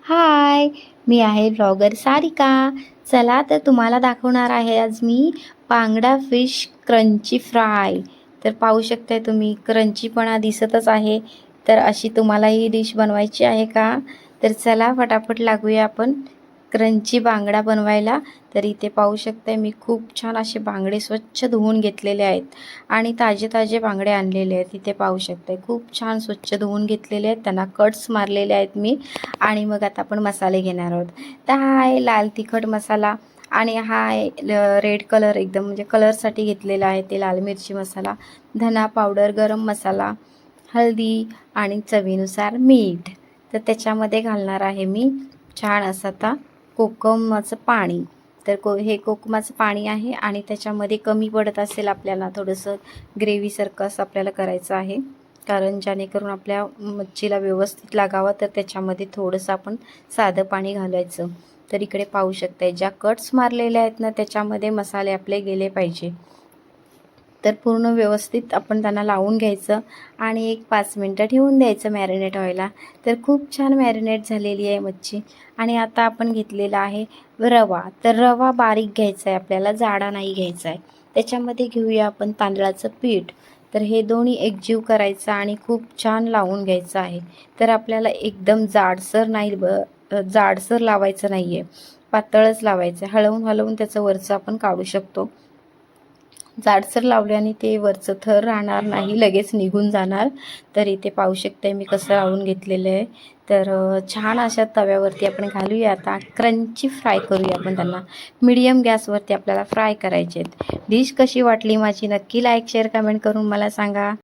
हाय, मी आहे ब्लॉगर सारिका. चला तर तुम्हाला दाखवणार आहे आज मी बांगडा फिश क्रंची फ्राय. तर पाहू शकताय तुम्ही क्रंचीपणा दिसतच आहे. तर अशी तुम्हाला ही डिश बनवायची आहे का? तर चला फटाफट लागूया आपण क्रंची बांगडा बनवायला. तर इथे पाहू शकताय मी खूप छान असे बांगडे स्वच्छ धुवून घेतलेले आहेत आणि ताजे ताजे बांगडे आणलेले आहेत. इथे पाहू शकताय खूप छान स्वच्छ धुवून घेतलेले आहेत, त्यांना कट्स मारलेले आहेत मी. आणि मग आता आपण मसाले घेणार आहोत. तर हा आहे लाल तिखट मसाला आणि हा आहे रेड कलर एकदम म्हणजे कलरसाठी घेतलेला आहे ते लाल मिरची मसाला, धना पावडर, गरम मसाला, हळदी आणि चवीनुसार मीठ. तर त्याच्यामध्ये घालणार आहे मी छान असं आता कोकमाचं पाणी. तर हे कोकमाचं पाणी आहे आणि त्याच्यामध्ये कमी पडत असेल आपल्याला थोडंसं ग्रेव्हीसारखं असं आपल्याला करायचं आहे, कारण जेणेकरून आपल्या मच्छीला व्यवस्थित लागावं. तर त्याच्यामध्ये थोडंसं आपण साधं पाणी घालायचं. तर इकडे पाहू शकताय ज्या कट्स मारलेल्या आहेत ना त्याच्यामध्ये मसाले आपले गेले पाहिजे. तर पूर्ण व्यवस्थित आपण त्यांना लावून घ्यायचं आणि एक 5 मिनटं ठेवून द्यायचं मॅरिनेट व्हायला. तर खूप छान मॅरिनेट झालेली आहे मच्छी. आणि आता आपण घेतलेला आहे रवा. तर रवा बारीक घ्यायचा आहे आपल्याला, जाडा नाही घ्यायचा आहे. त्याच्यामध्ये घेऊया आपण तांदळाचं पीठ. तर हे दोन्ही एकजीव करायचं आणि खूप छान लावून घ्यायचं आहे. तर आपल्याला एकदम जाडसर नाही जाडसर लावायचं नाही आहे, पातळच लावायचं आहे. हलवून हलवून त्याचं वरचं आपण काढू शकतो. जाडसर लावल्याने ते वरचं थर राहणार नाही, लगेच निघून जाणार. तर इथे पाहू शकताय मी कसं लावून घेतलेलं आहे. तर छान अशा तव्यावरती आपण घालूया. आता क्रंची फ्राय करूया आपण त्यांना. मीडियम गॅसवरती आपल्याला फ्राय करायचे आहेत. डिश कशी वाटली माझी नक्की लाईक शेअर कमेंट करून मला सांगा.